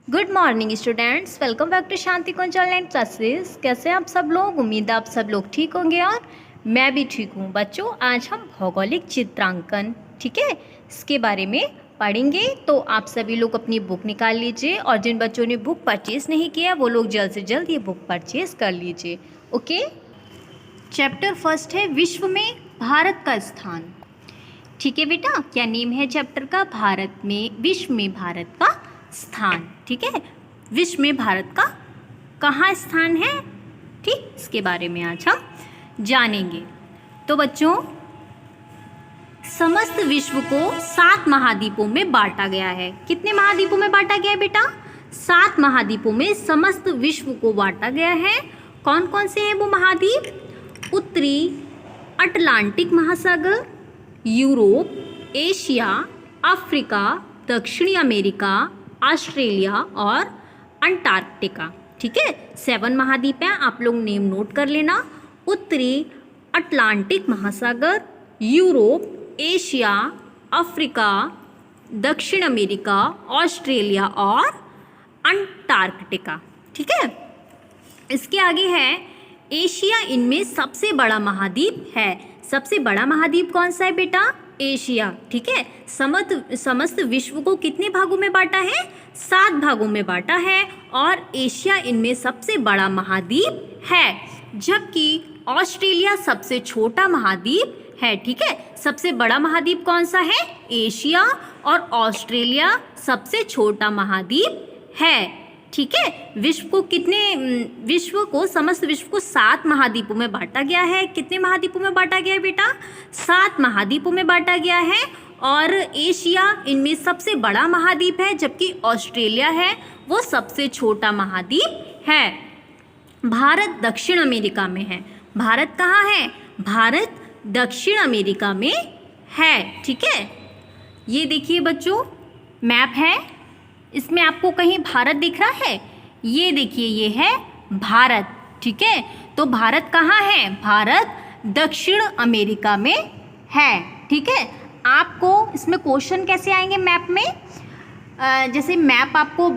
Good morning students, welcome back to Shanti Kunj online classes. कैसे हैं आप सब लोग? उम्मीद है आप सब लोग ठीक होंगे और मैं भी ठीक हूँ। बच्चों, आज हम भौगोलिक चित्रांकन, ठीक है, इसके बारे में पढ़ेंगे। तो आप सभी लोग अपनी बुक निकाल लीजिए और जिन बच्चों ने बुक परचेज़ नहीं किया वो लोग जल्द से जल्द ये बुक परचेज़ कर लीजिए। ओके, चैप्टर फर्स्ट है विश्व में भारत का स्थान। ठीक है बेटा, क्या नेम है चैप्टर का? भारत में, विश्व में भारत का स्थान। ठीक है, विश्व में भारत का कहाँ स्थान है, ठीक, इसके बारे में आज हम जानेंगे। तो बच्चों, समस्त विश्व को 7 महाद्वीपों में बांटा गया है। कितने महाद्वीपों में बांटा गया है बेटा? 7 महाद्वीपों में समस्त विश्व को बांटा गया है। कौन कौन से हैं वो महाद्वीप? उत्तरी अटलांटिक महासागर, यूरोप, एशिया, अफ्रीका, दक्षिणी अमेरिका, ऑस्ट्रेलिया और अंटार्कटिका। ठीक है, 7 महाद्वीप हैं, आप लोग नेम नोट कर लेना। उत्तरी अटलांटिक महासागर, यूरोप, एशिया, अफ्रीका, दक्षिण अमेरिका, ऑस्ट्रेलिया और अंटार्कटिका। ठीक है, इसके आगे है एशिया, इनमें सबसे बड़ा महाद्वीप है। सबसे बड़ा महाद्वीप कौन सा है बेटा? एशिया। ठीक है, समस्त विश्व को कितने भागों में बांटा है? 7 भागों में बांटा है और एशिया इनमें सबसे बड़ा महाद्वीप है, जबकि ऑस्ट्रेलिया सबसे छोटा महाद्वीप है। ठीक है, सबसे बड़ा महाद्वीप कौन सा है? एशिया, और ऑस्ट्रेलिया सबसे छोटा महाद्वीप है। ठीक है, समस्त विश्व को 7 महाद्वीपों में बांटा गया है। कितने महाद्वीपों में बांटा गया है बेटा? 7 महाद्वीपों में बांटा गया है और एशिया इनमें सबसे बड़ा महाद्वीप है, जबकि ऑस्ट्रेलिया है वो सबसे छोटा महाद्वीप है। भारत दक्षिण अमेरिका में है। भारत कहाँ है? भारत दक्षिण अमेरिका में है। ठीक है, ये देखिए बच्चों, मैप है, इसमें आपको कहीं भारत दिख रहा है? ये देखिए, ये है भारत। ठीक है, तो भारत कहाँ है? भारत दक्षिण अमेरिका में है। ठीक है, आपको इसमें क्वेश्चन कैसे आएंगे मैप में? जैसे मैप आपको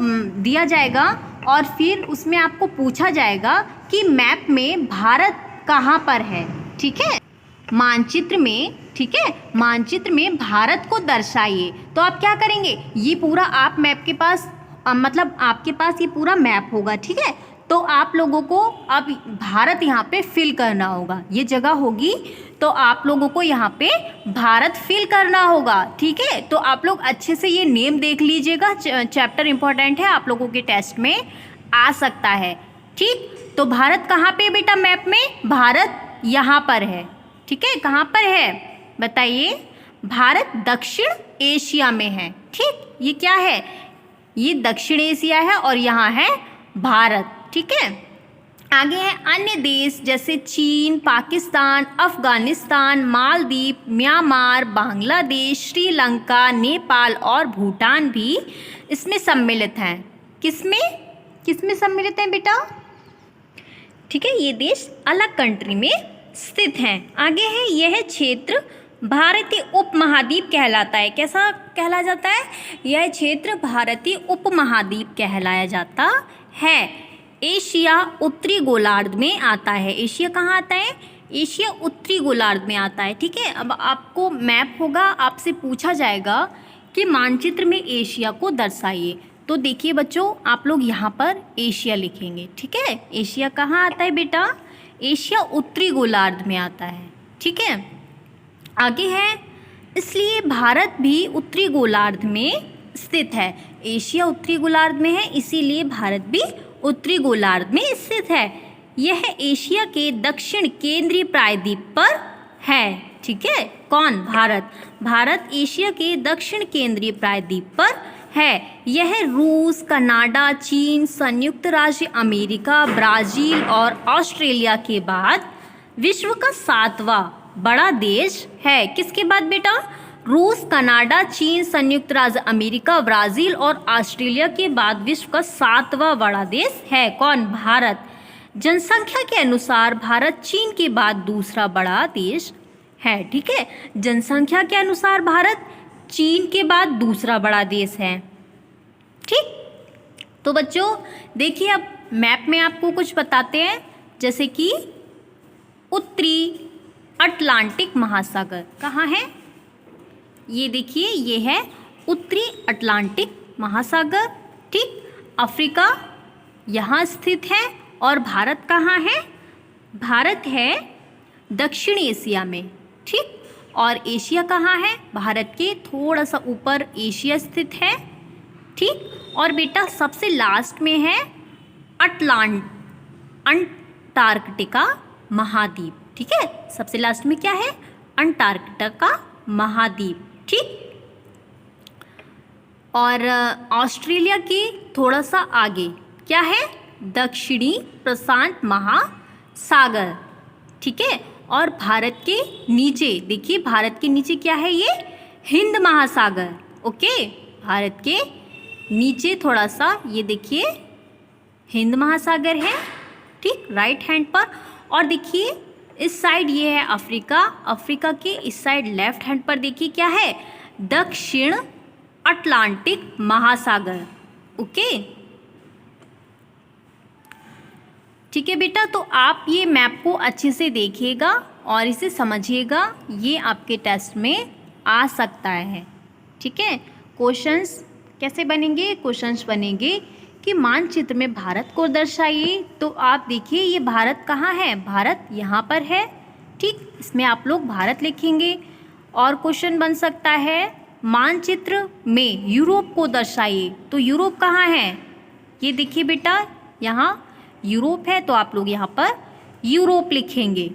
दिया जाएगा और फिर उसमें आपको पूछा जाएगा कि मैप में भारत कहाँ पर है। ठीक है, मानचित्र में, ठीक है, मानचित्र में भारत को दर्शाइए। तो आप क्या करेंगे? ये पूरा आप मैप के पास मतलब आपके पास ये पूरा मैप होगा। ठीक है, तो आप लोगों को अब भारत यहाँ पे फिल करना होगा। ये जगह होगी तो आप लोगों को यहाँ पे भारत फिल करना होगा। ठीक है, तो आप लोग अच्छे से ये नेम देख लीजिएगा, चैप्टर इंपॉर्टेंट है, आप लोगों के टेस्ट में आ सकता है। ठीक, तो भारत कहाँ पे बेटा मैप में? भारत यहाँ पर है। ठीक है, कहाँ पर है बताइए? भारत दक्षिण एशिया में है। ठीक, ये क्या है? ये दक्षिण एशिया है और यहाँ है भारत। ठीक है, आगे है अन्य देश जैसे चीन, पाकिस्तान, अफगानिस्तान, मालदीव, म्यांमार, बांग्लादेश, श्रीलंका, नेपाल और भूटान भी इसमें सम्मिलित हैं। किसमें किसमें सम्मिलित हैं बेटा? ठीक है, ये देश अलग कंट्री में स्थित हैं। आगे है, यह क्षेत्र भारतीय उपमहाद्वीप कहलाता है। कैसा कहलाया जाता है? यह क्षेत्र भारतीय उपमहाद्वीप कहलाया जाता है। एशिया उत्तरी गोलार्ध में आता है। एशिया कहाँ आता है? एशिया उत्तरी गोलार्ध में आता है। ठीक है, अब आपको मैप होगा, आपसे पूछा जाएगा कि मानचित्र में एशिया को दर्शाइए। तो देखिए बच्चों, आप लोग यहाँ पर एशिया लिखेंगे। ठीक है, एशिया कहाँ आता है बेटा? एशिया उत्तरी गोलार्ध में आता है। ठीक है, आगे है, इसलिए भारत भी उत्तरी गोलार्ध में स्थित है। एशिया उत्तरी गोलार्ध में है, इसीलिए भारत भी उत्तरी गोलार्ध में स्थित है। यह एशिया के दक्षिण केंद्रीय प्रायद्वीप पर है। ठीक है, कौन? भारत। भारत एशिया के दक्षिण केंद्रीय प्रायद्वीप पर है। यह रूस, कनाडा, चीन, संयुक्त राज्य अमेरिका, ब्राज़ील और ऑस्ट्रेलिया के बाद विश्व का 7वां बड़ा देश है। किसके बाद बेटा? रूस, कनाडा, चीन, संयुक्त राज्य अमेरिका, ब्राज़ील और ऑस्ट्रेलिया के बाद विश्व का 7वां बड़ा देश है। कौन? भारत। जनसंख्या के अनुसार भारत चीन के बाद दूसरा बड़ा देश है। ठीक है, जनसंख्या के अनुसार भारत चीन के बाद दूसरा बड़ा देश है। ठीक, तो बच्चों देखिए, अब मैप में आपको कुछ बताते हैं, जैसे कि उत्तरी अटलांटिक महासागर कहाँ है। ये देखिए, ये है उत्तरी अटलांटिक महासागर। ठीक, अफ्रीका यहाँ स्थित है। और भारत कहाँ है? भारत है दक्षिण एशिया में। ठीक, और एशिया कहाँ है? भारत के थोड़ा सा ऊपर एशिया स्थित है। ठीक, और बेटा सबसे लास्ट में है अंटार्कटिका महाद्वीप। ठीक है, सबसे लास्ट में क्या है? अंटार्कटिका महाद्वीप। ठीक, और ऑस्ट्रेलिया के थोड़ा सा आगे क्या है? दक्षिणी प्रशांत महासागर। ठीक है, और भारत के नीचे देखिए, भारत के नीचे क्या है? ये हिंद महासागर। ओके, भारत के नीचे थोड़ा सा ये देखिए हिंद महासागर है। ठीक, राइट हैंड पर। और देखिए इस साइड ये है अफ्रीका, अफ्रीका के इस साइड लेफ्ट हैंड पर देखिए क्या है? दक्षिण अटलांटिक महासागर। ओके, ठीक है बेटा, तो आप ये मैप को अच्छे से देखिएगा और इसे समझिएगा, ये आपके टेस्ट में आ सकता है। ठीक है, क्वेश्चंस कैसे बनेंगे? क्वेश्चंस बनेंगे कि मानचित्र में भारत को दर्शाइए। तो आप देखिए, ये भारत कहाँ है? भारत यहाँ पर है। ठीक, इसमें आप लोग भारत लिखेंगे। और क्वेश्चन बन सकता है मानचित्र में यूरोप को दर्शाइए। तो यूरोप कहाँ है? ये देखिए बेटा, यहाँ यूरोप है, तो आप लोग यहाँ पर यूरोप लिखेंगे।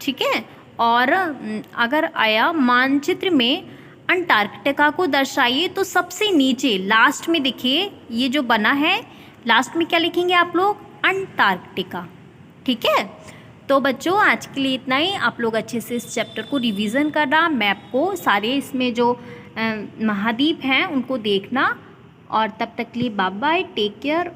ठीक है, और अगर आया मानचित्र में अंटार्कटिका को दर्शाइए, तो सबसे नीचे लास्ट में देखिए ये जो बना है, लास्ट में क्या लिखेंगे आप लोग? अंटार्कटिका। ठीक है, तो बच्चों आज के लिए इतना ही। आप लोग अच्छे से इस चैप्टर को रिवीजन करना, मैप को सारे इसमें जो महाद्वीप हैं उनको देखना। और तब तक के लिए बाय बाय, टेक केयर।